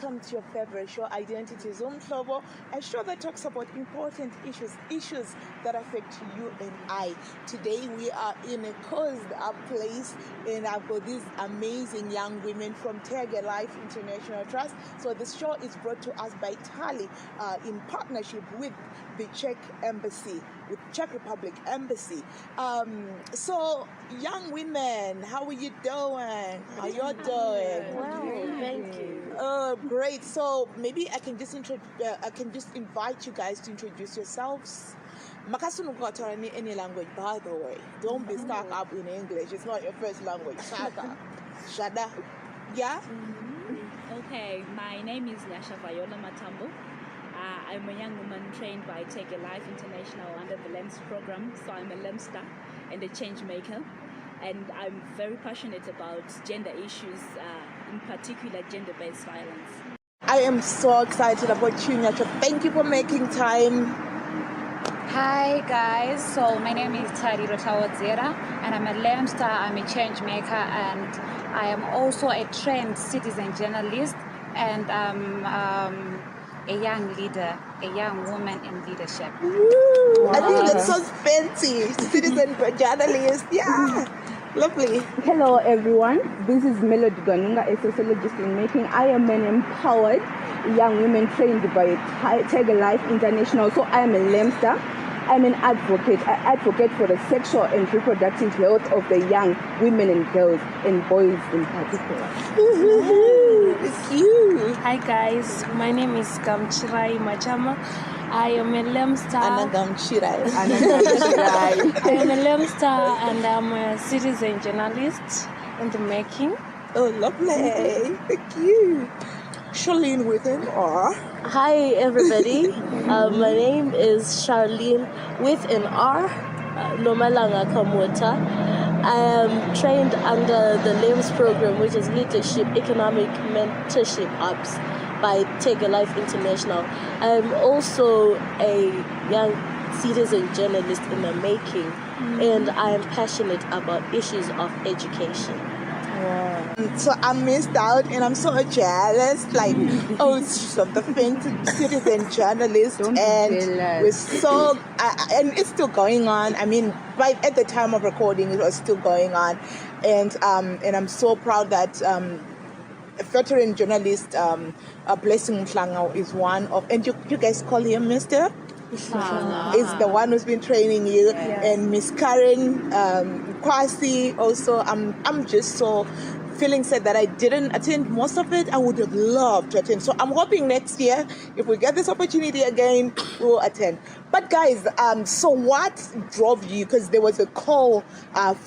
welcome to your favorite show, Identity Zomhlobo, a show that talks about important issues that affect you and I. Today we are in a closed up place, and I've got these amazing young women from TALI Life International Trust. So this show is brought to us by TALI in partnership with the Czech Republic Embassy. So young women, how are you doing? How you doing? Wow, thank you. Oh, great. So maybe I can just invite you guys to introduce yourselves. Makasunu any language, by the way. Don't be stuck up in English. It's not your first language. Shada. Yeah? Okay, my name is Nyasha Viola Matambo. I'm a young woman trained by TALI Life International under the LEMS program. So I'm a LEMSter and a change maker. And I'm very passionate about gender issues, in particular gender-based violence. I am so excited about you, Nyasha. Thank you for making time. Hi guys, so my name is Tari Rotawodzera and I'm a LEMSter, I'm a change maker, and I am also a trained citizen journalist, and a young leader, a young woman in leadership. Wow. I think that sounds fancy. Citizen journalist, yeah. Lovely. Hello everyone, this is Melody Ganunga, a sociologist in making. I am an empowered young woman trained by TALI Life International. So I am a LEMSter. I'm an advocate. I advocate for the sexual and reproductive health of the young women and girls and boys in particular. It's you. Hi guys, my name is Gamchirai Majama. I am a LEMSter. Anna Gamchirai. I am a LEMSter and I'm a citizen journalist in the making. Oh, lovely. Thank you. Charlene with him, or? Hi everybody, my name is Charlene with an R, Nomalanga Kamota. I am trained under the LEMS program, which is Leadership Economic Mentorship Apps by TALI Life International. I am also a young citizen journalist in the making, and I am passionate about issues of education. Wow. So I missed out and I'm so jealous. Like, oh, she's the fancy citizen journalist, and we're so and it's still going on. I mean, right at the time of recording, it was still going on, and I'm so proud that a veteran journalist, Blessing Mhlanga, is one of, and you guys call him Mr. Is the one who's been training you, and Miss Karen Kwasi also. I'm just so feeling sad that I didn't attend most of it. I would have loved to attend. So I'm hoping next year, if we get this opportunity again, we'll attend. But guys, so what drove you? Because there was a call,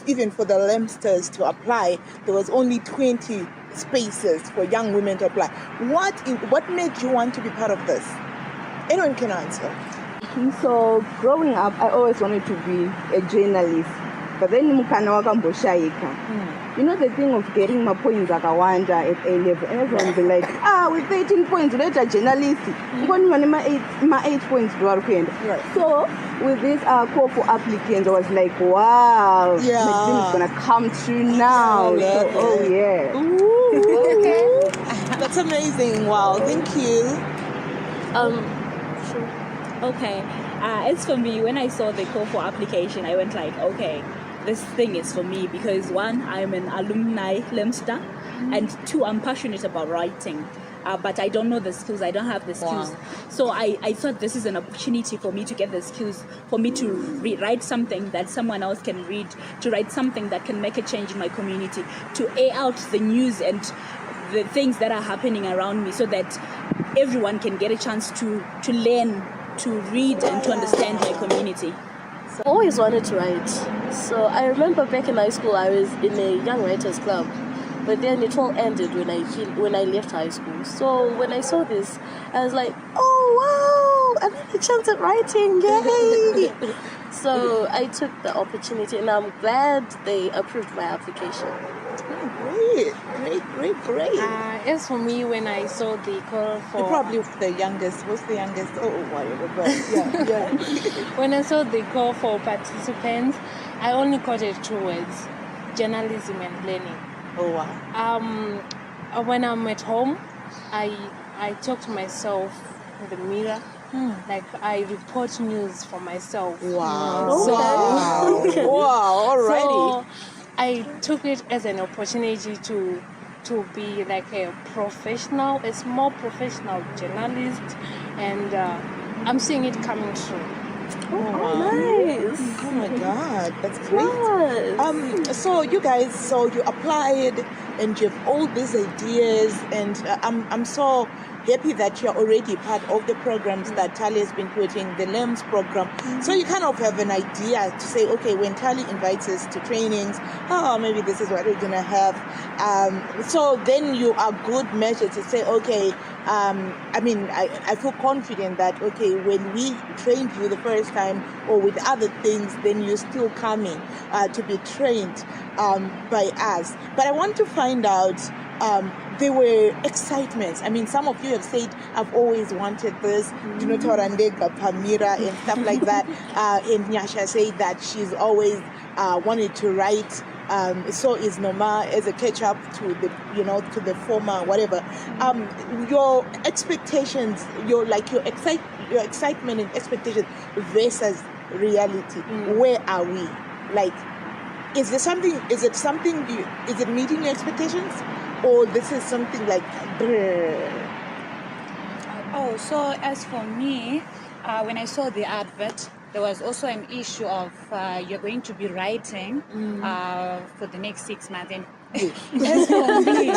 even for the LEMSters to apply. There was only 20 spaces for young women to apply. What made you want to be part of this? Anyone can answer. So growing up, I always wanted to be a journalist, but then you know the thing of getting my points at Awanda at A level, and everyone will be like, with 18 points, let a journalist. My 8 points to our friend. So with this call for applicants, I was like, wow, my dream is gonna come true now. Ooh, okay. That's amazing. Wow, thank you. Okay, as for me, when I saw the call for application, I went like, okay, this thing is for me, because one, I'm an alumni LEMSter, and two, I'm passionate about writing, but I don't know the skills, I don't have the skills. So I thought this is an opportunity for me to get the skills, for me to write something that someone else can read, to write something that can make a change in my community, to air out the news and the things that are happening around me, so that everyone can get a chance to learn, to read and to understand my community. I always wanted to write. So I remember back in high school, I was in a young writers club, but then it all ended when I left high school. So when I saw this, I was like, oh wow, I had a chance at writing, yay! So I took the opportunity, and I'm glad they approved my application. Great. As for me, when I saw the call for... You're probably the youngest. What's the youngest? Oh, whatever. But yeah. When I saw the call for participants, I only quoted 2 words: journalism and learning. Oh, wow. When I'm at home, I I talk to myself in the mirror. Like I report news for myself. Wow. So, Wow. Alrighty. So I took it as an opportunity to be like a small professional journalist, and I'm seeing it coming true. Nice. Oh my God, that's great. Yes. So you guys, you applied and you have all these ideas, and I'm so happy that you're already part of the programs that TALI has been putting, the LEMS program. So you kind of have an idea to say, okay, when TALI invites us to trainings, maybe this is what we're gonna have. So then you are good measure to say, okay, I feel confident that, okay, when we trained you the first time or with other things, then you're still coming to be trained by us. But I want to find out, there were excitements. I mean, some of you have said, I've always wanted this, Torandega, Pamira, and stuff like that. And Nyasha said that she's always wanted to write. So is Noma as a catch-up to the former, whatever. Your expectations, your excitement and expectations versus reality. Where are we? Like, is it meeting your expectations? Or this is something like... So as for me, when I saw the advert, there was also an issue of you're going to be writing for the next 6 months. And as for me,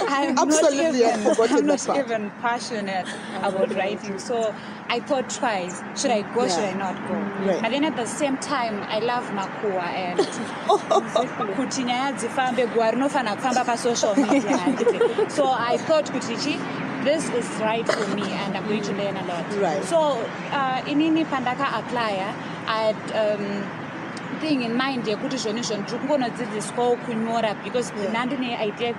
I'm not even passionate about writing. So I thought twice, should I go, should I not go? Right. But then at the same time, I love Makua and Kutinya Zifambe Guarnofana Famba social media. So I thought Kutichi, this is right for me and I'm going to learn a lot. Right. So in any Pandaka applier, I had thing in mind because nandine idea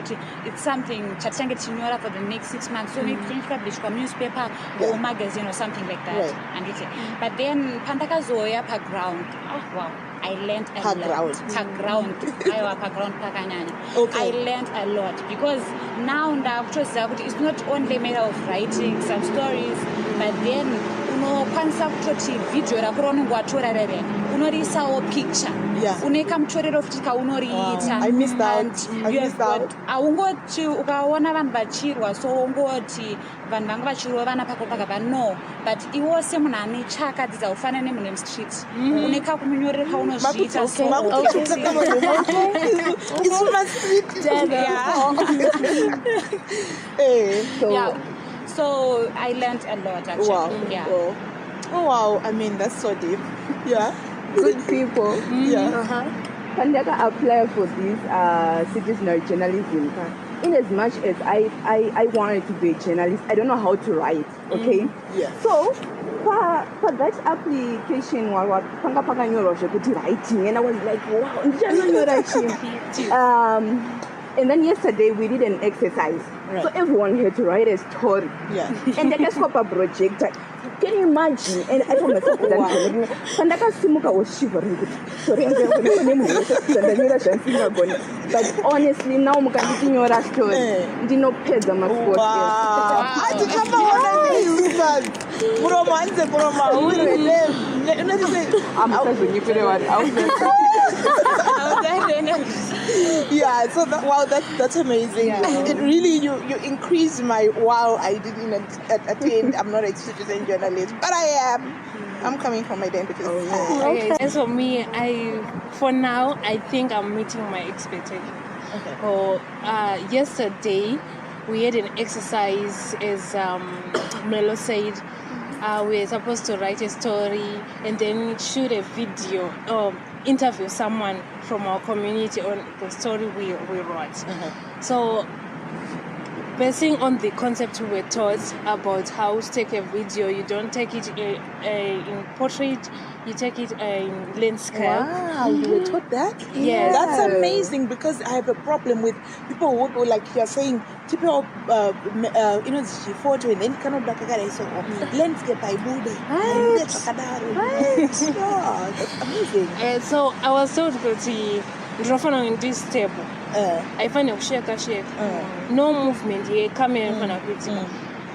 it's something chatanga chinyora for the next 6 months, so maybe can publish a newspaper or magazine or something like that. Right. And but then Pandaka Zoya background, wow, I learned a lot. Okay. I learned a lot because now it's not only a matter of writing some stories, but then kwanza kutoti video rakuronongwa torarere unorisawo picture unoika mutorero futi kaunoriita. I missed out. Aungoti ukaona vanhu vachirwa so ungoti vanhu vanga vachirwa vana pako pakabva no, but iwo semunhu ane chakadzidza kufana nemunhu wemustreet unoika kumunyorera kaunozviita. So I learned a lot actually. Wow. Yeah. Oh wow. I mean, that's so deep. Yeah. Good people. Yeah. Pandaka apply for this citizenry journalism. In as much as I wanted to be a journalist, I don't know how to write. Okay. Yeah. So for that application, writing, and I was like, wow, and then yesterday we did an exercise. Right. So everyone had to write a story. Yeah. And then I scope a project. Can you imagine? And I told myself, I was shivering. But honestly, now I'm going to your story. Did not pay them. Yeah, so that's amazing. Yeah. It really you increased my wow. I didn't attend. I'm not a citizen journalist, but I am. I'm coming from identity. Okay. As for me, for now I think I'm meeting my expectation. Okay. Yesterday we had an exercise, as Melo said. We were supposed to write a story and then shoot a video, interview someone from our community on the story we wrote. So, basing on the concept we were taught about how to take a video, you don't take it in portrait, you take it in landscape. Wow, you were taught that? Yeah. That's amazing, because I have a problem with people who go, like you're saying, typical, photo and then kind of like landscape by Buddha. Yeah, that's amazing. So I was told to in this table. I find a shake. No movement, camera.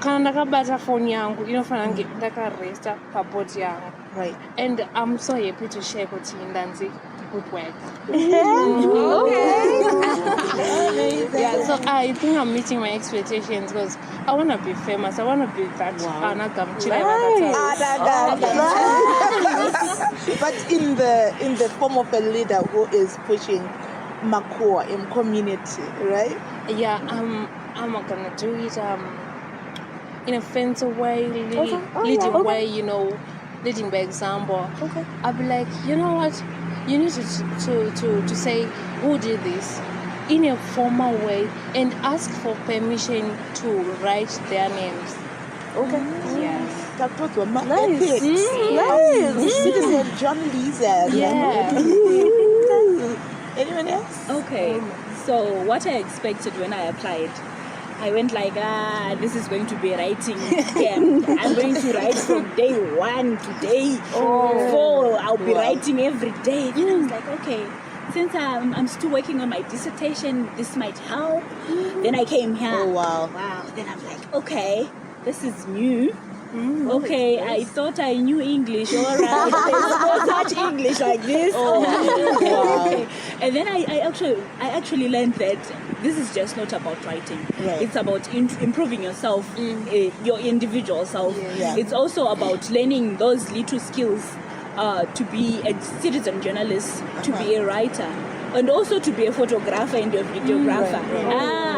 kana ndakabata phone yangu inofana kunge ndakaresta pabhoti yangu. Right. And I'm so happy to share kuti ndanzi good work. Yeah, so I think I'm meeting my expectations because I want to be famous. I want to be that Anna Gamchila. But in the form of a leader who is pushing Makua in community, right? Yeah, I'm gonna do it in a fancy way, leading way, you know, leading by example. Okay. I'll be like, you know what, you need to say who did this in a formal way and ask for permission to write their names. Okay. Yes. That was my Nice. ethics. Nice. Citizen journalism. Yeah. Anyone else? Okay, so what I expected when I applied, I went like, this is going to be a writing camp. I'm going to write from day 1 to day 4. I'll be writing every day. Then I was like, okay, since I'm still working on my dissertation, this might help. Then I came here. Oh, wow. Then I'm like, okay, this is new. Okay, I thought I knew English. All right, there's no such English like this. Wow. Okay. And then I actually learned that this is just not about writing. Right. It's about improving yourself, your individual self. Yeah. It's also about learning those little skills to be a citizen journalist, to be a writer, and also to be a photographer and a videographer.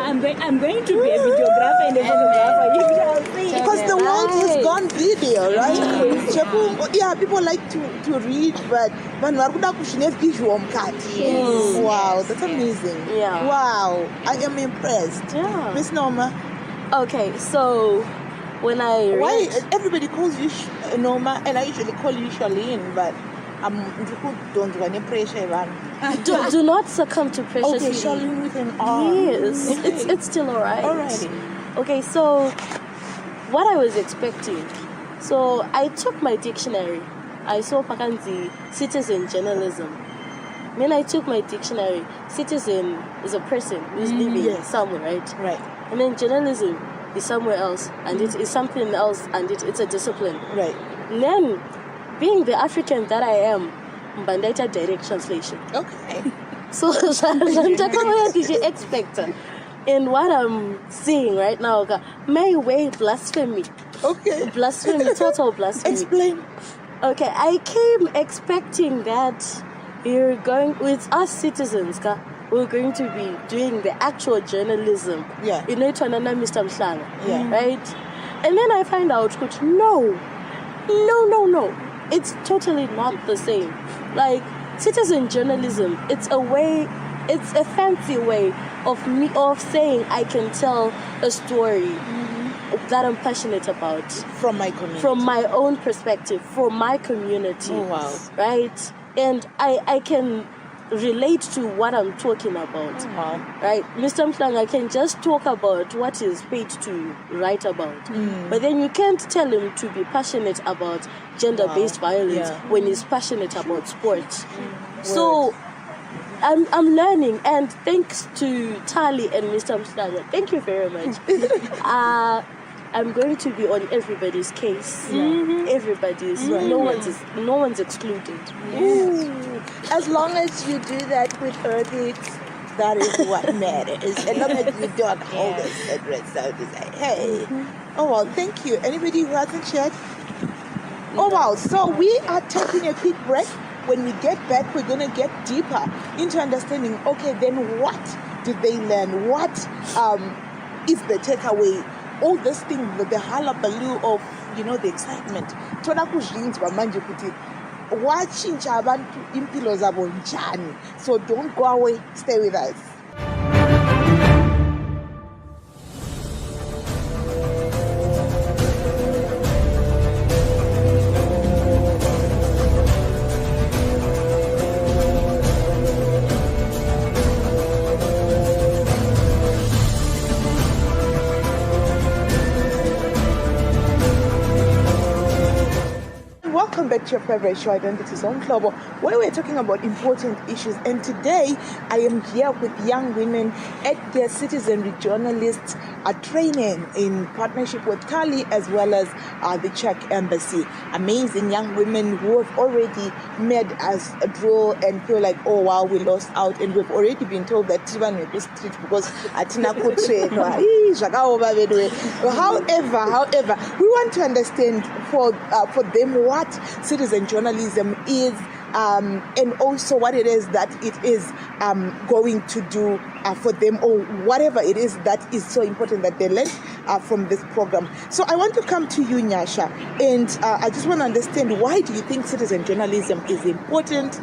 I'm going to be a videographer and a photographer. You shall see. Because the world has gone video, right? Yeah, people like to read, but visual Yes. Wow, that's amazing. Yeah. Wow, I am impressed. Yeah. Miss Norma, Okay, so when I read... why everybody calls you Norma, and I usually call you Charlene, but don't want any pressure, man. do not succumb to pressure. Okay, Sweetie. Charlene with an R. Yes, Okay. it's still alright. Alrighty. Okay, so what I was expecting. So I took my dictionary. I saw Pakanzi, citizen journalism. Then I took my dictionary. Citizen is a person who's living somewhere, right? Right. And then journalism is somewhere else, and it is something else, and it's a discipline. Right. And then, being the African that I am, Bandaita direct translation. Okay. So, what did you expect? And what I'm seeing right now, my way blasphemy. Okay. Blasphemy, total blasphemy. Explain. Okay, I came expecting that you're going, with us citizens, we're going to be doing the actual journalism. Yeah. You know, to another Mr. Mhlanga. Yeah. Right? And then I find out, no. It's totally not the same. Like, citizen journalism, it's a fancy way of saying I can tell a story that I'm passionate about. From my community. From my own perspective, from my community. Oh, wow. Right? And I can relate to what I'm talking about. Oh, wow. Right? Mr. Mhlanga can just talk about what he's paid to write about. But then you can't tell him to be passionate about gender-based violence when he's passionate about sports. So I'm learning, and thanks to TALI and Mr. Mhlanga, thank you very much. I'm going to be on everybody's case. Everybody's. No one's excluded. As long as you do that with ethics, that is what matters. As long as you don't hold us and rest out to say, hey. Oh, well, thank you. Anybody who hasn't shared? Oh, wow. So we are taking a quick break. When we get back, we're going to get deeper into understanding, okay, then what did they learn? What is the takeaway? All this thing, the hullabaloo of, the excitement. Tona kuzvinzwa manje kuti wachinja abantu impilo zabo njani. So don't go away. Stay with us. welcome back to your favorite show, Identities on Global, where we're talking about important issues. And today, I am here with young women at their citizenry journalists training in partnership with TALI as well as the Czech Embassy. Amazing young women who have already made us a drill and feel like, oh wow, we lost out, and we've already been told that even with this street because atina kutreka. However, we want to understand for them what citizen journalism is, and also what it is that it is going to do for them, or whatever it is that is so important that they learn from this program. So I want to come to you, Nyasha, and I just want to understand, why do you think citizen journalism is important?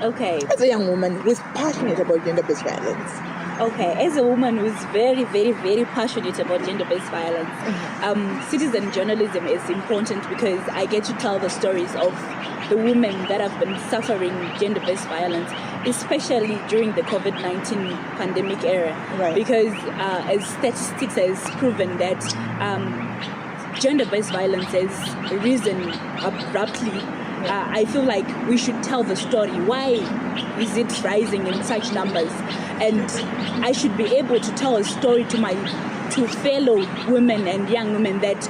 Okay. As a young woman who's passionate about gender-based violence. Okay, as a woman who's very, very, very passionate about gender-based violence, citizen journalism is important because I get to tell the stories of the women that have been suffering gender-based violence, especially during the COVID-19 pandemic era. Right. Because as statistics has proven that gender-based violence has risen abruptly. I feel like we should tell the story. Why is it rising in such numbers? And I should be able to tell a story to fellow women and young women that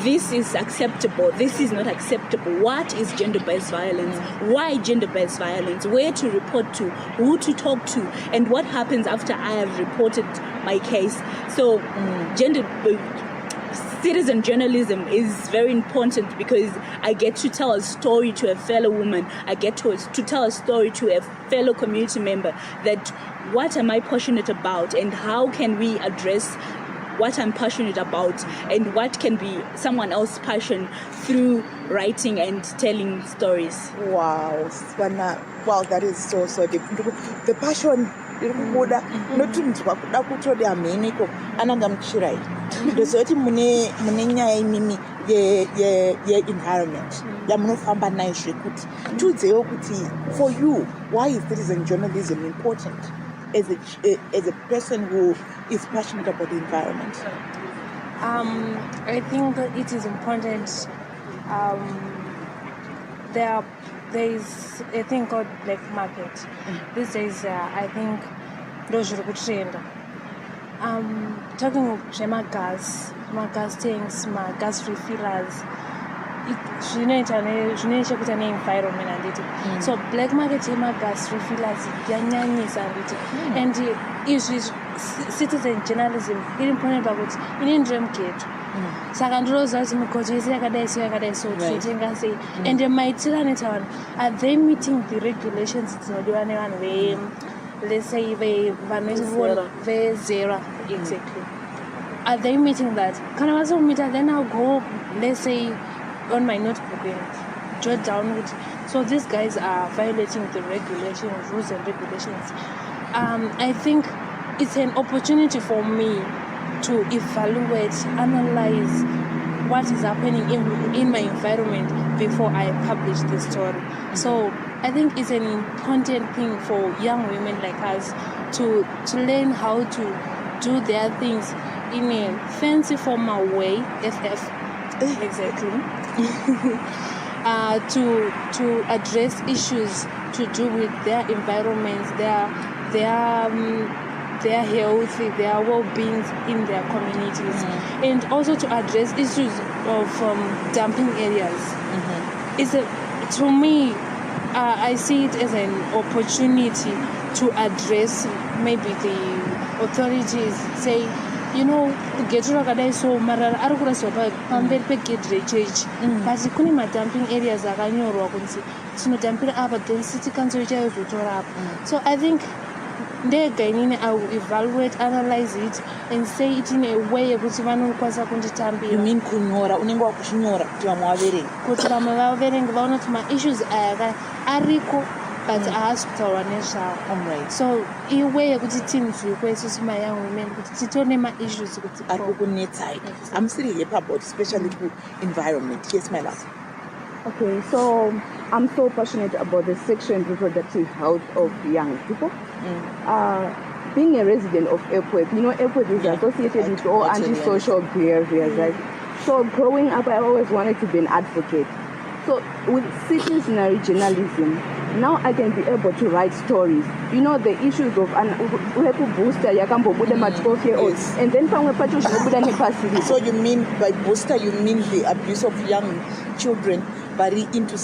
this is acceptable, this is not acceptable. What is gender-based violence? Why gender-based violence? Where to report to? Who to talk to? And what happens after I have reported my case? So citizen journalism is very important because I get to tell a story to a fellow woman. I get to tell a story to a fellow community member that what am I passionate about, and how can we address what I'm passionate about, and what can be someone else's passion through writing and telling stories. Wow, Swana. Wow, that is so deep. The passion. Not to kuda kutode ameniko anangamchirai ndozoti mune nyaya imimi ye environment yamunofamba nayo zvekuti tiudzewo kuti, for you, why is citizen journalism important as a person who is passionate about the environment? I think it is important. There is a thing called black market. These days, I think those are good trend. Talking about my gas tanks, my gas refillers, it relates an environment and it. So black market, my gas refillers, and issues citizen journalism. Very important about in dream kid. Saka ndinoziva kuti mikodzo yakadai so tinotenga sei, and maitiro anoita vanhu, are they meeting the regulations dzinodiwa nevanhu let's say vezera? Exactly. Are they meeting that? Kana vasomita, then I'll go, let's say, on my notebook and jot down. So these guys are violating the regulations, rules and regulations. I think it's an opportunity for me to evaluate, analyze what is happening in my environment before I publish the story. So I think it's an important thing for young women like us to learn how to do their things in a fancy formal way, FF, exactly, to address issues to do with their environments, their health, their well-being in their communities, and also to address issues of dumping areas. To me, I see it as an opportunity to address maybe the authorities, say, geto rakadai so marara ari kurasirwa pamberi pegedhi rechechi, but kune madumping areas akanyorwa kunzi tinodhampira apa, then city council ichayozotora apa. So I think I will evaluate, analyze it, and say it in a way yekuti vanokwanisa kunditambira. You mean kunyora? Unenge wakuchinyora kuti vamwe vaverenge? Kuti vamwe vaverenge vaona kuti ma-issues aya ariko, but haasi kutaura nezvawo. So iwe yekuti tinzwikwe isusu ma-young women kuti titone ma-issues kuti ari kukunetsai. I'm still here about especially the environment. Yes, my love. Okay, so I'm so passionate about the sexual and reproductive health of young people. Being a resident of Epworth, Epworth is associated with all antisocial behaviors, right? So growing up, I always wanted to be an advocate. So with citizenry journalism, now I can be able to write stories. You know, the issues of booster, Yes. and then So you mean by booster, you mean the abuse of young children but into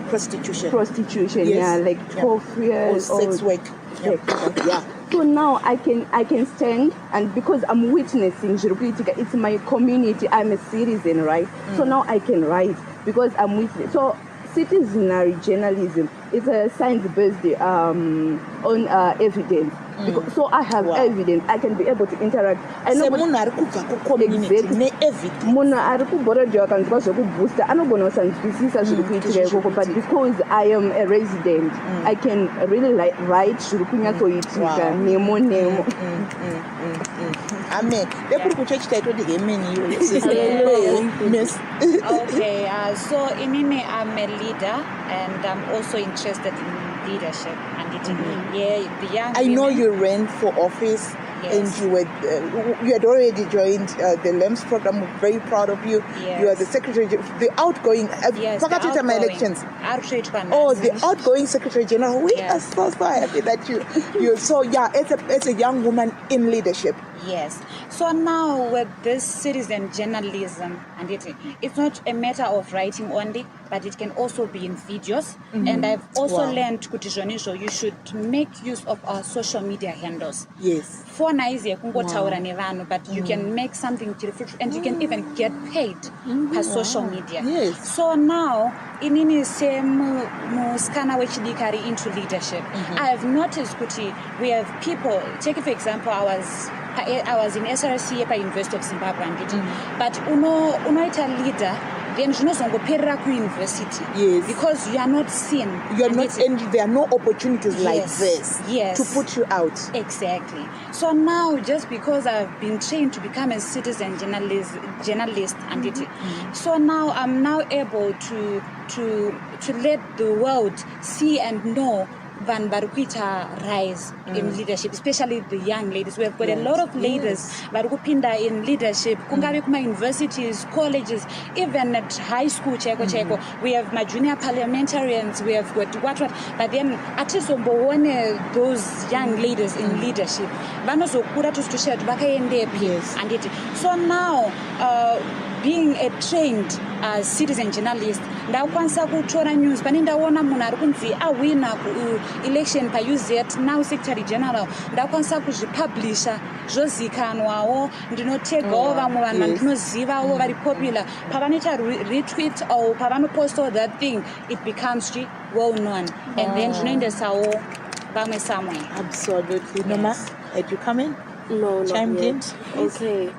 prostitution? Prostitution, Yes. yeah, like 12 Or years sex work. Yeah. So now I can stand, and because I'm witnessing it's my community, I'm a citizen, right? So now I can write because I'm witnessing. So citizenry journalism is a science-based on evidence. Because, so I have evidence, I can be able to interact. I know munhu ari kubva kucommunity Exactly. ne-evidence. munhu ari kuborodhiwa akanzwa zvekubooster anogona kusanzwisisa zviri kuitika ikoko, but because I am a resident, I can really write zviri kunyatsoitika nemo. Amen. Lekuri kuchechi taitoti amen iwe. Miss. Okay, so inini I'm a leader and I'm also interested in leadership and the young I know women. you ran for office. Yes. And you had already joined the LEMS program. We're very proud of you. Yes. You are the secretary, the outgoing. Yes, the Pakatita my outgoing. elections. Oh, The outgoing secretary general. We Yes. are so happy that you. So yeah, it's a young woman in leadership. Yes. So now with this citizen journalism, and it's not a matter of writing only, but it can also be in videos. And I've also learned Kutizhonisho, you should make use of our social media handles. Yes. For Naize kungotaura nevanhu, but you can make something different, and you can even get paid per social media. Yes. So now inini muskana wechidikari into leadership. I have noticed kuti we have people. Take for example, I was in SRC at University of Zimbabwe, but unoita leader. Then zvinozongoperera kuuniversity. Yes. Because you are not seen. You are not, and there are no opportunities like Yes. this to put you out. Exactly. So now, just because I've been trained to become a citizen journalist, and so now I'm now able to let the world see and know Van Baruquita rise in leadership, especially the young ladies. We have got a lot of ladies Barukupinda in leadership. Kungavi kuma universities, colleges, even at high school, cheko. We have my junior parliamentarians, we have got what. But then at least those young ladies in leadership. Vanozokura to share Yes. and so now being a trained citizen journalist, ndakwanisa kutora news pane ndaona munhu ari kunzi awina election paUZ now secretary general, ndakwanisa kuzvipublisha zvozikanwawo, ndinotegawo vamwe vanhu vandinozivawo vari popular, pavanoita retweet or pavanoposta that thing, it becomes well known, and then zvinoendesawo vamwe somewhere. Absolutely. Noma, had you come in? No, not Chimed in? yet. Okay.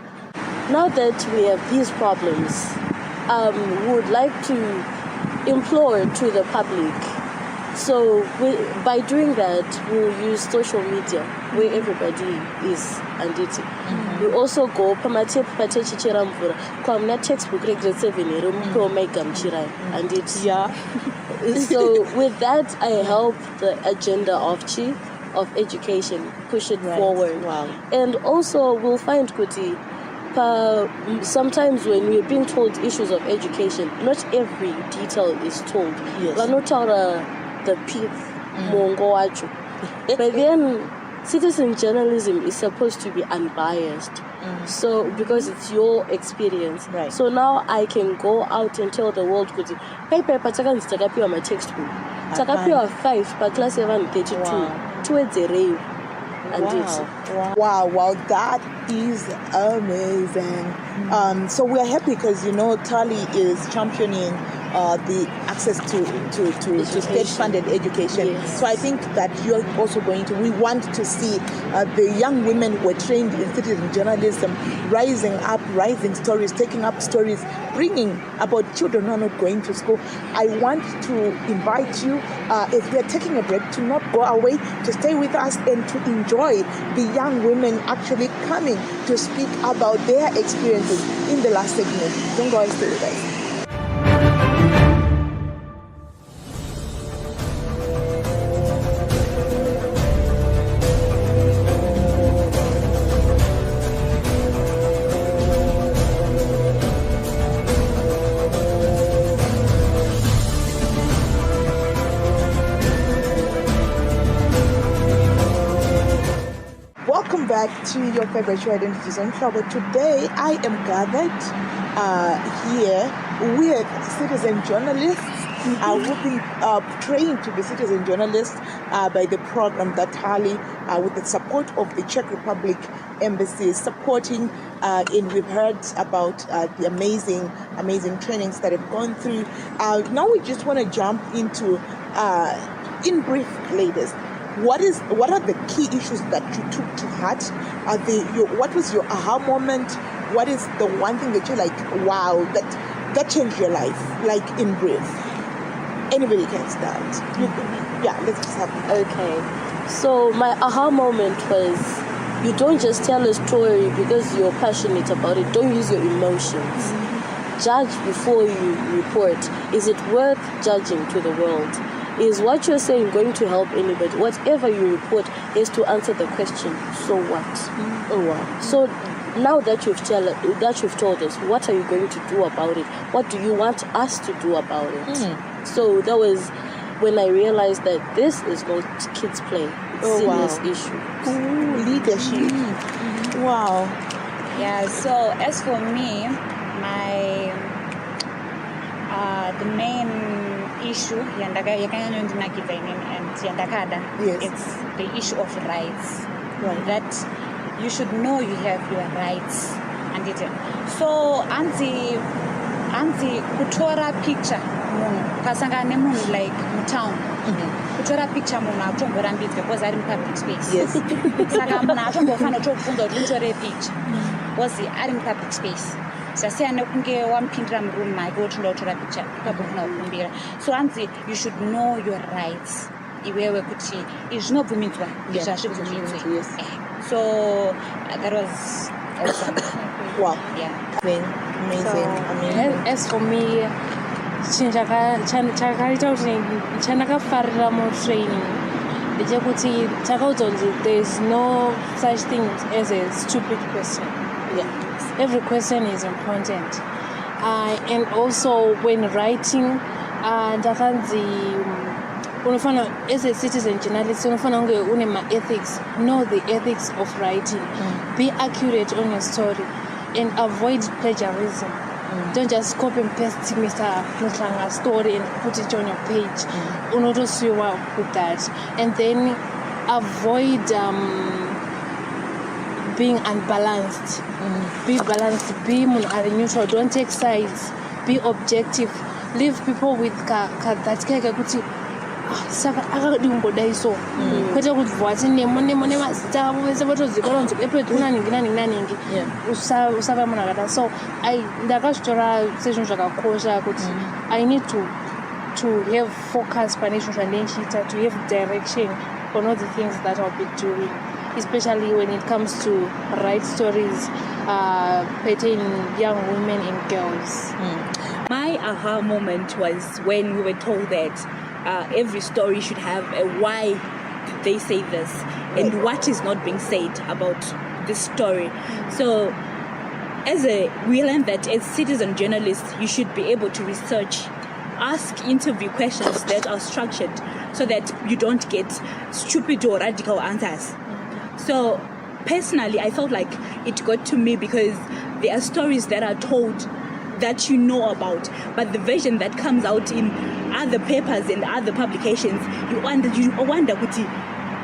Now that we have these problems, we would like to implore to the public. So by doing that, we'll use social media where everybody is and it. We also go pamatep patechichera mvura kwamna textbook grade 7 rumpo megamchirai and it. Yeah. So with that, I help the agenda of education, push it forward. Wow. And also we'll find kuti sometimes when we're being told issues of education, not every detail is told. Yes. Vanotara the pith mongo wacho. But then citizen journalism is supposed to be unbiased. So because it's your experience. Right. So now I can go out and tell the world kuti paper takanzi takapiwa my textbook. Takapiwa 5 per class 732 towards a rave. Wow, that is amazing. So we are happy because TALI is championing the access to state-funded education. Yes. So I think that you're also we want to see the young women who were trained in citizen journalism rising up, rising stories, taking up stories, bringing about children who are not going to school. I want to invite you, if we are taking a break, to not go away, to stay with us and to enjoy the young women actually coming to speak about their experiences in the last segment. Don't go and stay with us. back to your favorite show, Identities on Trouble. Today, I am gathered here with citizen journalists who've been trained to be citizen journalists by the program that TALI, with the support of the Czech Republic Embassy, is supporting. And we've heard about the amazing trainings that have gone through. Now we just want to jump into, in brief, ladies, what are the key issues that you took to heart? What was your aha moment? What is the one thing that you're like, wow, that changed your life? Like, in brief. Anybody can start. Let's just have it. Okay. So my aha moment was, you don't just tell a story because you're passionate about it. Don't use your emotions. Judge before you report. Is it worth judging to the world? Is what you're saying going to help anybody? Whatever you report is to answer the question, so what? Oh wow. So now that you've told us, what are you going to do about it? What do you want us to do about it? So that was when I realized that this is not kids play. It's serious issue. Leadership. Wow. Yeah, so as for me, the main issue, it's the issue of rights. Right. That you should know you have your rights. And it. So, anti kutora picture, kasangane munhu like mutown. Kutora picture munhu atomborambidze because ari public space. Yes. Saka munhu atombofana kutobvunza kuti mutore picture because ari public space. Zvasiyana kunge wamupindira murume make woti ndotora picture ukabvofuna kukumbira. So anzi you should know your rights. Iwewe kuti izvi zvinobvumidzwa izvazvibvumidzwe. Yes. So that was awesome. Wow. Yeah. Amazing. As for me, chakaita kuti chandakafarira mutraining ndechekuti takaudzwa kuti there is no such thing as a stupid question. Every question is important. And also when writing, ndakanzi unofana, as a citizen journalist, unofana unge une ma-ethics. Know the ethics of writing. Be accurate on your story and avoid plagiarism. Don't just copy and paste Mr. Mutlanga's story and put it on your page. Unotosiwa with that. And then avoid being unbalanced. Be balanced. Be neutral. Don't take sides. Be objective. Leave people with that kuti saka akadimboda so kwete kuti vhati nemone mazita avo vese votoziva kunzi epedu naningi usava munhu akada. So ndakazvitora sezvinhu zvakakosha kuti I need to have focus pane zvinhu zvandichiita, to have direction on all the things that I'll be doing, especially when it comes to write stories pertaining young women and girls. My aha moment was when we were told that every story should have a why did they say this and what is not being said about this story. So we learned that as citizen journalists, you should be able to research, ask interview questions that are structured so that you don't get stupid or radical answers. So personally, I felt like it got to me because there are stories that are told that you know about, but the version that comes out in other papers and other publications, you wonder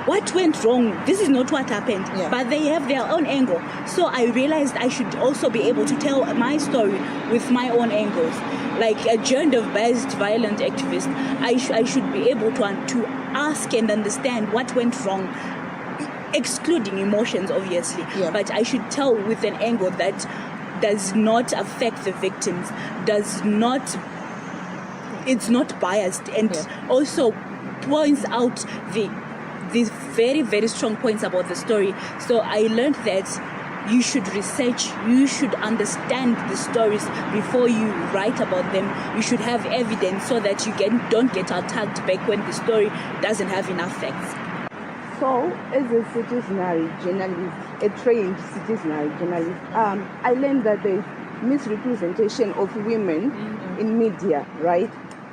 what went wrong. This is not what happened, but they have their own angle. So I realized I should also be able to tell my story with my own angles. Like a gender-based violent activist, I should be able to ask and understand what went wrong, excluding emotions, obviously. But I should tell with an angle that does not affect the victims, it's not biased, and also points out these very, very strong points about the story. So I learned that you should research, you should understand the stories before you write about them. You should have evidence so that you don't get attacked back when the story doesn't have enough facts. So, as a citizenry journalist, a trained citizenry journalist, I learned that there is misrepresentation of women in media, right?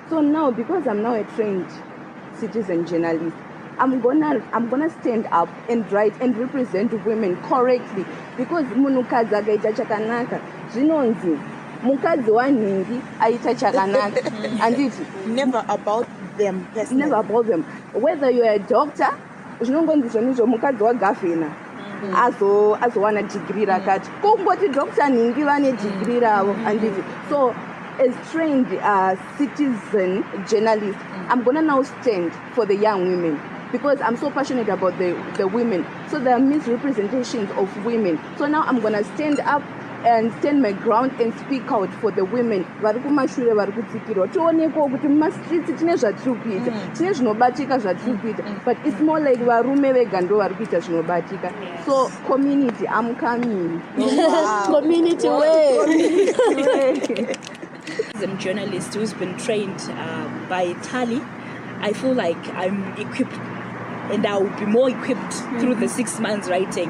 So now, because I'm now a trained citizen journalist, I'm gonna stand up and write and represent women correctly, because munhukadzi akaita chakanaka zvinonzi mukadzi wanhingi aita chakanaka. Anditi Never about them personally. never about them. Whether you're a doctor, zvinongonzi zvonizvo mukadzi wagavhena azowana degree rakati, kungoti doctor nhingi vane degree ravo. Anditi so as trained citizen journalist, I'm gonna now stand for the young women, because I'm so passionate about the women. So there are misrepresentations of women. So now I'm gonna stand up and stand my ground and speak out for the women vari kumashure vari kutsikirwa. Tionekwo kuti mumastreets tine zvatiri kuita, tine zvinobatika zvatiri kuita, but it's more like varume vega ndo vari kuita zvinobatika. So community, I'm coming. Community way. As a journalist who's been trained by TALI, I feel like I'm equipped, and I will be more equipped through the 6 months writing.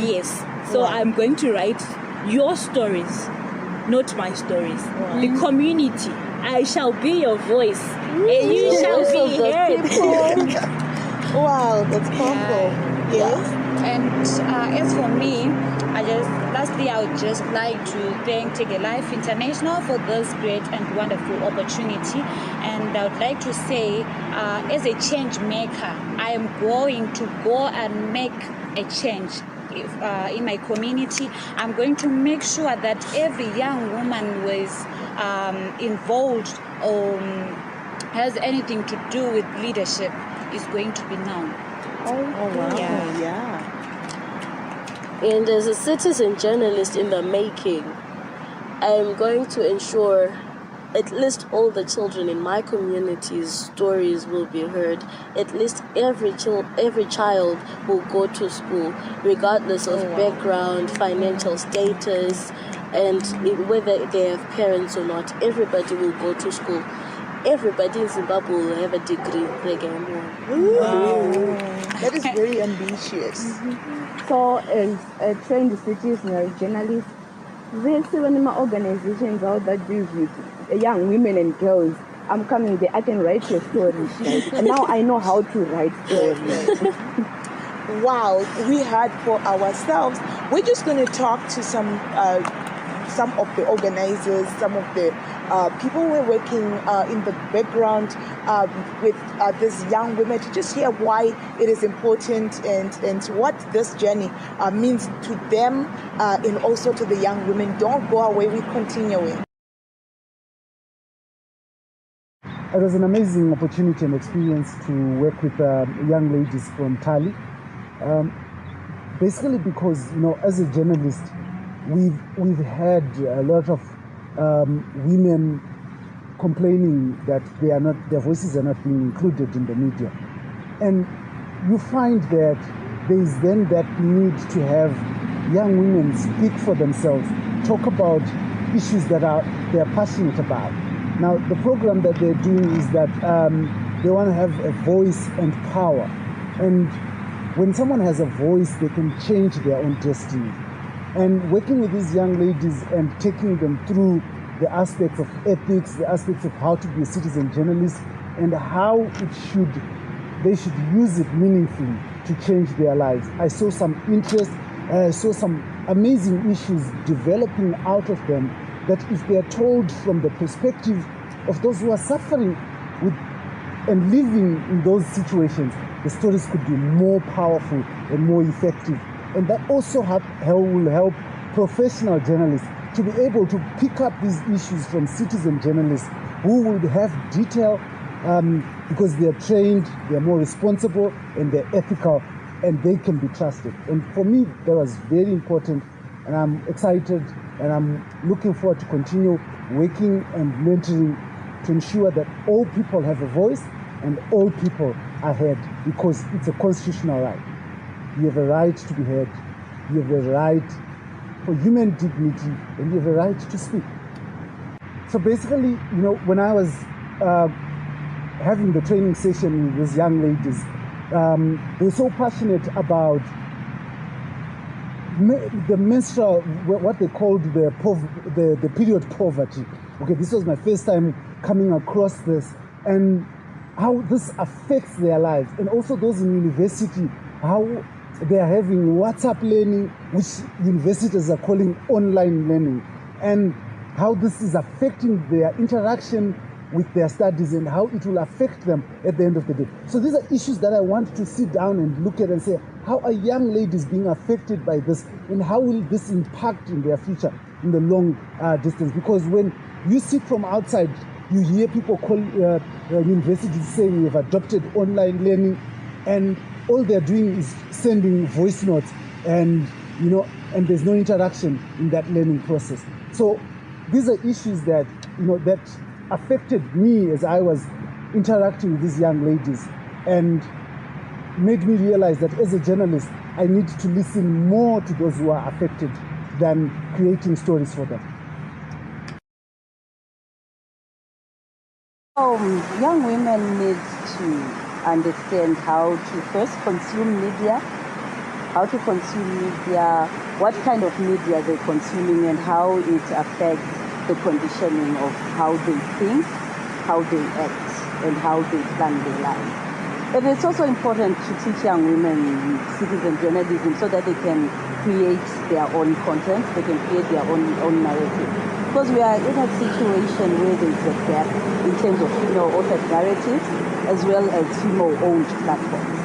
Yes. So I'm going to write your stories, not my stories. The community. I shall be your voice, and you shall be heard. Wow, that's powerful. Yes. And as for me, lastly, I would just like to thank Take a Life International for this great and wonderful opportunity. And I would like to say, as a change maker, I am going to go and make a change in my community. I'm going to make sure that every young woman who is involved or has anything to do with leadership is going to be known. Oh wow. Yeah. And as a citizen journalist in the making, I am going to ensure at least all the children in my community's stories will be heard. At least every child will go to school, regardless of background, financial status, and whether they have parents or not. Everybody will go to school. Everybody in Zimbabwe will have a degree. Wow. That is very ambitious. So as a trained citizen journalist, there's so many organizations out that deal with young women and girls. I'm coming there, I can write your stories. And now I know how to write stories. Wow, we heard for ourselves. We're just going to talk to some of the organizers, some of the people who are working in the background with these young women, to just hear why it is important and what this journey means to them and also to the young women. Don't go away, we're continuing. It was an amazing opportunity and experience to work with young ladies from TALI. Basically because, as a journalist, we've had a lot of women complaining that their voices are not being included in the media. And you find that there is then that need to have young women speak for themselves, talk about issues that they're passionate about. Now, the program that they're doing is that they want to have a voice and power. And when someone has a voice, they can change their own destiny. And working with these young ladies and taking them through the aspects of ethics, the aspects of how to be a citizen journalist, and how they should use it meaningfully to change their lives. I saw some interest, I saw some amazing issues developing out of them, that if they are told from the perspective of those who are suffering with and living in those situations, the stories could be more powerful and more effective. And that also will help professional journalists to be able to pick up these issues from citizen journalists who would have detail because they are trained, they are more responsible, and they're ethical, and they can be trusted. And for me, that was very important, and I'm excited, and I'm looking forward to continue working and mentoring to ensure that all people have a voice and all people are heard, because it's a constitutional right. You have a right to be heard. You have a right for human dignity, and you have a right to speak. So basically, when I was having the training session with these young ladies, they were so passionate about the menstrual, what they called the period poverty. Okay, this was my first time coming across this, and how this affects their lives, and also those in university, how they are having WhatsApp learning, which universities are calling online learning, and how this is affecting their interaction with their studies and how it will affect them at the end of the day. So these are issues that I want to sit down and look at and say, how are young ladies being affected by this, and how will this impact in their future in the long distance? Because when you sit from outside, you hear people call universities saying we have adopted online learning, and all they're doing is sending voice notes, and and there's no interaction in that learning process. So these are issues that that affected me as I was interacting with these young ladies, and made me realize that as a journalist, I need to listen more to those who are affected than creating stories for them. Young women need to understand how to first consume media, what kind of media they're consuming, and how it affects the conditioning of how they think, how they act, and how they plan their lives. And it's also important to teach young women citizen journalism so that they can create their own content, they can create their own narrative. Because we are in a situation where there's a gap in terms of female-authored narratives as well as female-owned platforms.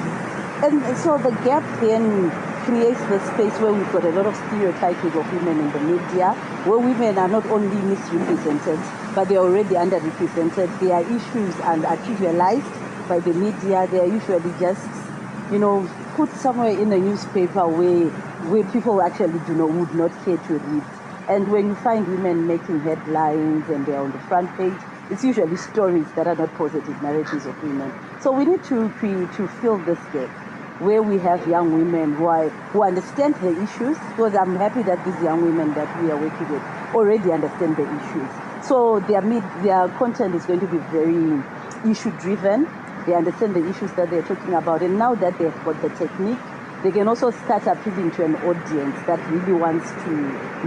And so the gap then creates the space where we've got a lot of stereotyping of women in the media, where women are not only misrepresented, but they're already underrepresented. Their issues are trivialized by the media. They are usually just, put somewhere in a newspaper where people actually would not care to read. And when you find women making headlines and they're on the front page, it's usually stories that are not positive narratives of women. So we need to fill this gap where we have young women who understand the issues, because I'm happy that these young women that we are working with already understand the issues. So their content is going to be very issue-driven. They understand the issues that they're talking about. And now that they've got the technique, they can also start appealing to an audience that really wants to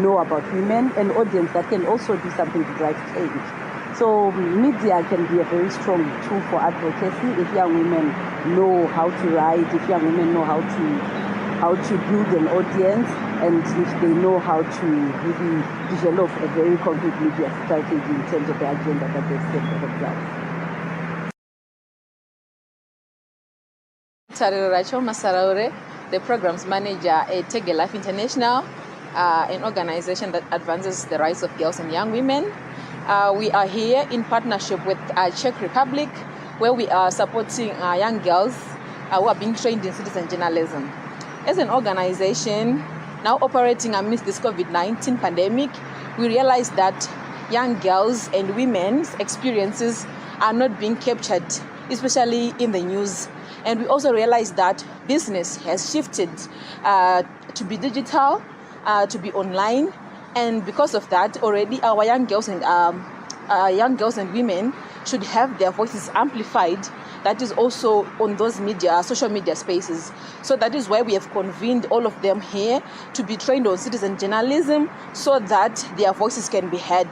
know about women, an audience that can also do something to drive change. So media can be a very strong tool for advocacy if young women know how to write, if young women know how to build an audience, and if they know how to really develop a very concrete media strategy in terms of the agenda that they've set for themselves. Tariracho Masaraure, the programs manager at TALI Life International, an organization that advances the rights of girls and young women. We are here in partnership with Czech Republic, where we are supporting young girls who are being trained in citizen journalism. As an organization now operating amidst this COVID-19 pandemic, we realize that young girls and women's experiences are not being captured, especially in the news. And we also realize that business has shifted to be digital, to be online, and because of that, already our young girls and women should have their voices amplified. That is also on those social media spaces. So that is why we have convened all of them here to be trained on citizen journalism, so that their voices can be heard.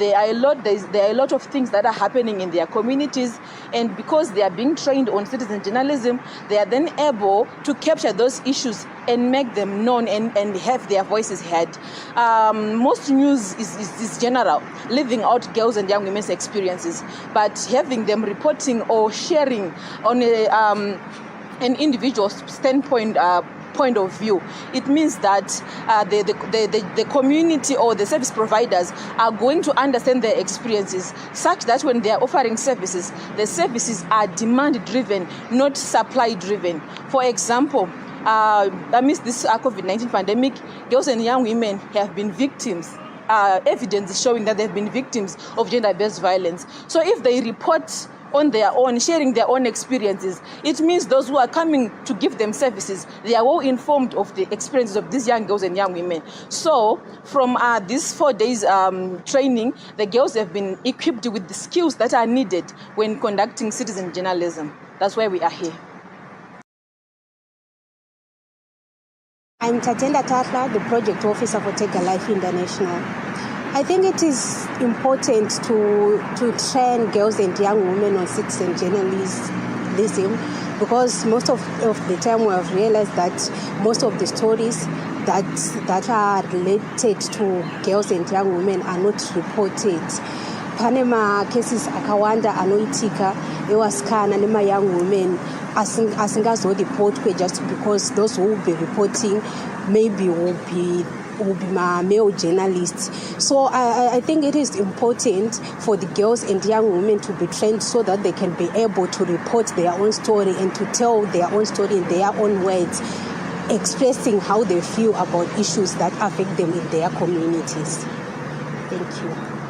There are a lot of things that are happening in their communities, and because they are being trained on citizen journalism, they are then able to capture those issues and make them known and have their voices heard. Most news is general, leaving out girls and young women's experiences, but having them reporting or sharing on an individual standpoint point of view, it means that the community or the service providers are going to understand their experiences, such that when they are offering services, the services are demand-driven, not supply-driven. For example, amidst this COVID-19 pandemic, girls and young women have been victims. Evidence is showing that they've been victims of gender-based violence. So if they report on their own, sharing their own experiences, it means those who are coming to give them services, they are well informed of the experiences of these young girls and young women. So from these 4 days training, the girls have been equipped with the skills that are needed when conducting citizen journalism. That's why we are here. I'm Tatenda Tatla, the project officer for TALI Life International. I think it is important to train girls and young women on citizen journalism, because most of the time we have realized that most of the stories that are related to girls and young women are not reported. Panama cases akawanda anoitika ewasikana nema young women asingazoripotwe just because those who will be reporting maybe will be my male journalists. So I think it is important for the girls and young women to be trained so that they can be able to report their own story and to tell their own story in their own words, expressing how they feel about issues that affect them in their communities. Thank you.